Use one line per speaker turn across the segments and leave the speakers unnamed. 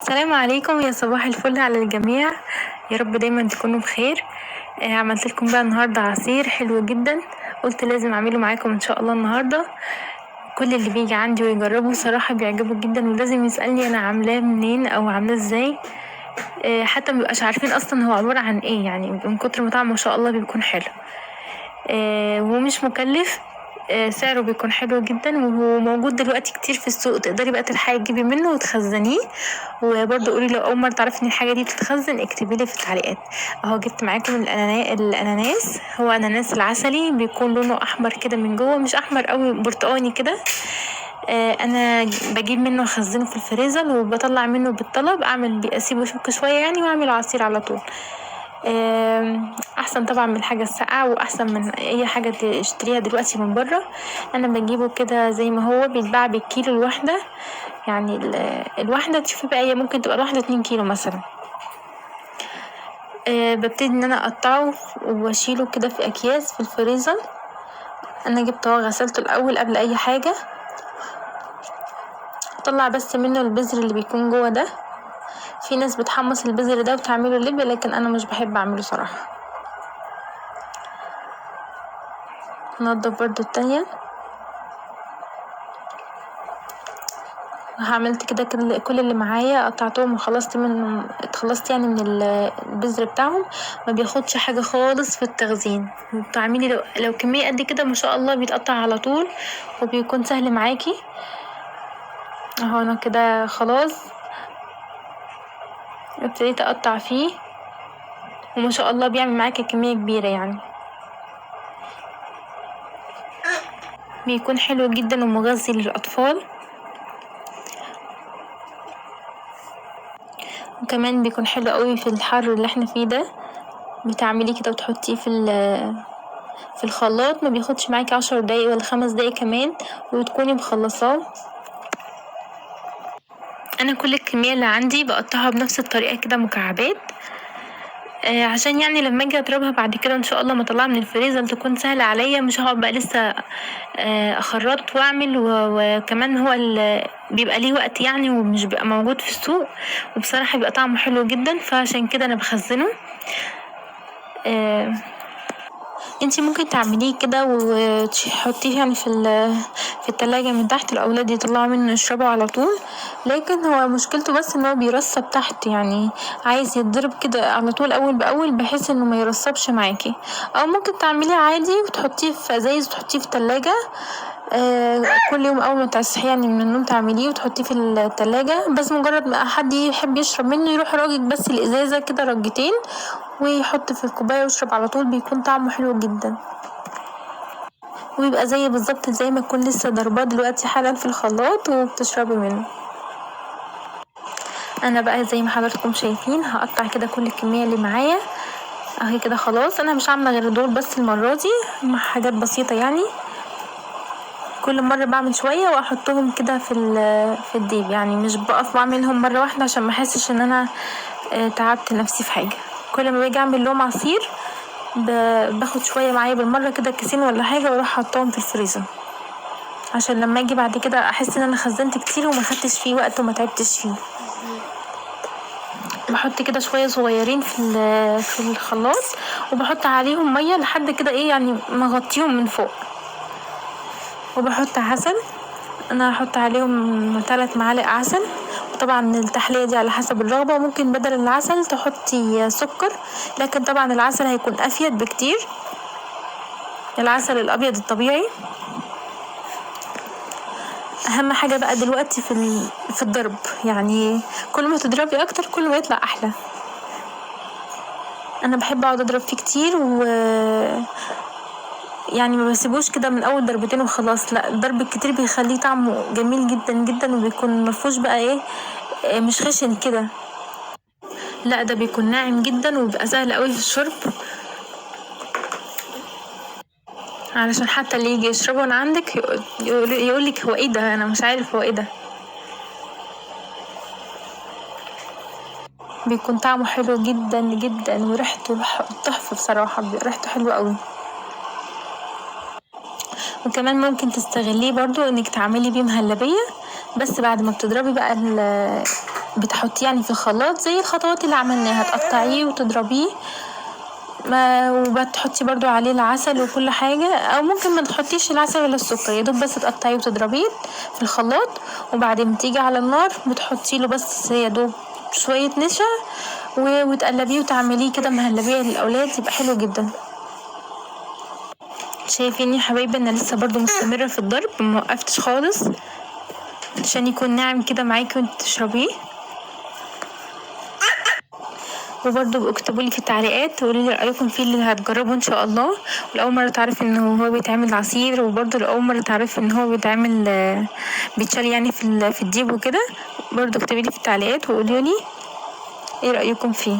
السلام عليكم، يا صباح الفل على الجميع. يا رب دايما تكونوا بخير. عملت لكم بقى النهارده عصير حلو جدا، قلت لازم اعمله معاكم ان شاء الله النهارده. كل اللي بيجي عندي ويجربه صراحه بيعجبه جدا، ولازم يسالني انا عاملاه منين او عاملاه ازاي. حتى مبيبقاش عارفين اصلا هو عباره عن ايه، يعني من كتر ما طعمه ما شاء الله بيكون حلو. ومش مكلف. سعره بيكون حلو جدا، وموجود دلوقتي كتير في السوق، تقدري بقى تلحقي تجيبي منه وتخزنيه. وبرضه قولي لو اول مره تعرفي ان الحاجه دي بتتخزن اكتبيلي في التعليقات. اهو جبت معاكم الاناناس، هو اناناس العسلي، بيكون لونه احمر كده من جوه، مش احمر قوي، برتقاني كده. انا بجيب منه اخزنه في الفريزر، وبطلع منه بالطلب، اسيبه يفك شويه يعني، واعمل عصير على طول. احسن طبعا من الحاجه الساقعه، واحسن من اي حاجه تشتريها دلوقتي من بره. انا بجيبه كده زي ما هو بيتباع بالكيلو الواحده، يعني الواحده تشوفي بقى، هي ممكن تبقى الواحده 2 كيلو مثلا. ببتدي ان انا اقطعه واشيله كده في اكياس في الفريزر. انا جبته غسلته الاول قبل اي حاجه، اطلع بس منه البذر اللي بيكون جوه ده. في ناس بتحمص البذر ده وتعمله لب، لكن انا مش بحب اعمله صراحه. هنضف برضو التانية. عملت كده كل اللي معايا، قطعتهم اتخلصت يعني من البذر بتاعهم. ما بياخدش حاجه خالص في التخزين، وبتعملي لو كميه قد كده ما شاء الله بيتقطع على طول، وبيكون سهل معاكي. اهو انا كده خلاص ابتديت اقطع فيه، وما شاء الله بيعمل معاكي كميه كبيره يعني. بيكون حلو جدا ومغذي للاطفال، وكمان بيكون حلو قوي في الحر اللي احنا فيه ده. بتعمليه كده وتحطيه في الخلاط، ما بياخدش معاكي 10 دقايق ولا 5 دقايق كمان، وتكوني مخلصاه. انا كل الكميه اللي عندي بقطعها بنفس الطريقه كده مكعبات، عشان يعني لما اجي اضربها بعد كده ان شاء الله ما اطلعها من الفريزر تكون سهله عليا، مش هقعد بقى لسه اخرط واعمل وكمان هو بيبقى ليه وقت يعني، ومش بيبقى موجود في السوق، وبصراحه بيبقى طعمه حلو جدا، فعشان كده انا بخزنه. انتي ممكن تعمليه كده وتحطيه يعني في التلاجة من تحت، الاولاد يطلعوا منه يشربوا على طول. لكن هو مشكلته بس ان هو بيرسب تحت، يعني عايز يتضرب كده على طول اول باول، بحيث انه ما يرسبش معاكي. او ممكن تعمليه عادي وتحطيه في ازايز وتحطيه في التلاجة. كل يوم اول ما تصحي يعني من النوم تعمليه وتحطيه في التلاجة، بس مجرد ما حد يحب يشرب منه يروح راجل بس الازازة كده رجتين، ويحط في الكوباية ويشرب على طول، بيكون طعمه حلو جدا، ويبقى زي بالظبط زي ما تكون لسه ضرباه دلوقتي حالا في الخلاط وبتشربي منه. انا بقى زي ما حضراتكم شايفين هقطع كده كل الكمية اللي معايا اهي كده خلاص. انا مش عاملة غير دول بس المرة دي، مع حاجات بسيطة يعني. كل مرة بعمل شوية واحطهم كده في الديب، يعني مش بقف واعملهم مرة واحدة عشان ما احسش ان انا تعبت نفسي في حاجة. كل ما باجي اعمل لهم عصير باخد شوية معايا بالمرة كده كيسين ولا حاجة، واروح احطهم في الفريزر، عشان لما اجي بعد كده احس ان انا خزنت كتير وما خدتش فيه وقت وما تعبتش فيه. بحط كده شوية صغيرين في الخلاط، وبحط عليهم مية لحد كده ايه يعني مغطيهم من فوق، وبحط عسل. انا هحط عليهم 3 معالق عسل، طبعا التحلية دي على حسب الرغبة، ممكن بدل العسل تحطي سكر، لكن طبعا العسل هيكون افيد بكتير، العسل الابيض الطبيعي. اهم حاجة بقى دلوقتي في الضرب، يعني كل ما تضربي اكتر كل ما يطلع احلى. انا بحب اقعد اضرب فيه كتير، يعني ما بسيبوش كده من اول ضربتين وخلاص، لا، الضرب الكتير بيخليه طعمه جميل جدا جدا، وبيكون مفهوش بقى ايه مش خشن كده، لا ده بيكون ناعم جدا، وبيبقى سهل قوي في الشرب، علشان حتى اللي يجي يشربه من عندك يقولك هو ايه ده، انا مش عارف هو ايه ده. بيكون طعمه حلو جدا جدا، وريحته تحفة بصراحة، ريحته حلوة قوي. وكمان ممكن تستغليه برضو انك تعملي بيه مهلبية، بس بعد ما بتضربي بقى بتحطيه يعني في الخلاط زي الخطوات اللي عملناها، تقطعيه وتضربيه وبتحطي برضو عليه العسل وكل حاجة، او ممكن ما تحطيش العسل ولا السكر، يدوب بس تقطعيه وتضربيه في الخلاط، وبعدين بتيجي على النار بتحطيله بس يدوب شوية نشا وتقلبيه وتعمليه كده مهلبية للأولاد، يبقى حلو جدا. شايفين يا حبايبي انا لسه برضو مستمرة في الضرب، موقفتش خالص عشان يكون ناعم كده معاكي وانت تشربيه. وبرضو اكتبولي في التعليقات تقوليلي رأيكم فيه اللي هتجربه ان شاء الله، ولأول مرة تعرفي ان هو بيتعمل عصير، وبرضو لأول مرة تعرفي ان هو بيتعمل بيتشال يعني في الديب وكده، برضو اكتبولي في التعليقات وقوليلي ايه رأيكم فيه.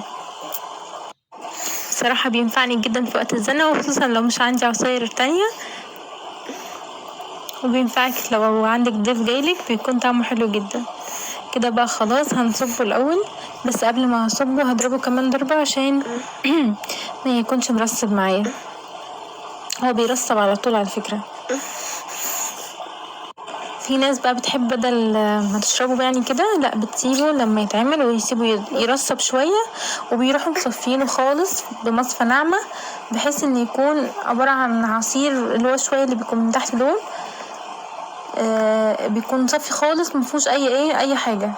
بصراحة بينفعني جدا في وقت الزنقة، وخصوصا لو مش عندي عصاير تانية، وبينفعك لو عندك ضيف جايلك، بيكون طعمه حلو جدا. كده بقى خلاص هنصبه الأول، بس قبل ما هصبه هضربه كمان ضربة عشان ما يكونش مرسب معايا، هو بيرسب على طول على فكرة. في ناس بقى بتحب بدل ما تشربه يعني كده، لا بتسيبه لما يتعمل ويسيبه يرسب شوية، وبيروحوا مصفينه خالص بمصفى ناعمة، بحيث ان يكون عبارة عن عصير اللي هو شوية اللي بيكون من تحت دول، بيكون صافي خالص مفيهوش اي حاجة.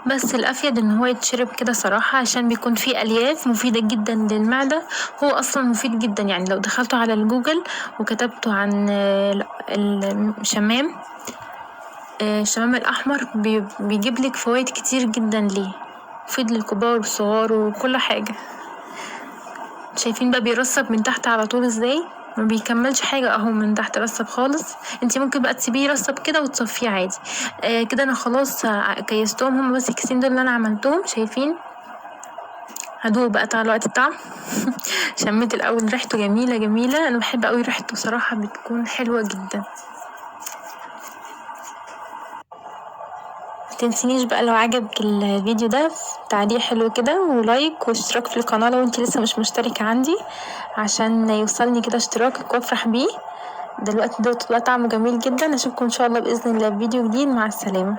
بس الافيد ان هو يتشرب كده صراحة، عشان بيكون فيه الياف مفيدة جدا للمعدة، هو اصلا مفيد جدا. يعني لو دخلتوا على الجوجل وكتبتوا عن الشمام الاحمر بيجيبلك فوائد كتير جدا ليه، مفيد للكبار والصغار وكل حاجة. شايفين بقى بيرسب من تحت على طول ازاي، ما بيكملش حاجة اهو من تحت رسب خالص. انتي ممكن بقى تسيبيه يرسب كده وتصفيه عادي. كده انا خلاص كيستهم، هما بس الكيسين دول اللي انا عملتهم. شايفين هدوق بقى تعالوا وقت الطعم. شميت الاول ريحته جميلة، انا بحب اوي ريحته صراحة، بتكون حلوة جدا. متنسينيش بقى لو عجبك الفيديو ده تعليق حلو كده ولايك واشتراك في القناة لو انتي لسه مش مشتركة عندي، عشان يوصلني كده اشتراكك وافرح بيه. دلوقتي طعمه جميل جدا. اشوفكم ان شاء الله بإذن الله في فيديو جديد، مع السلامة.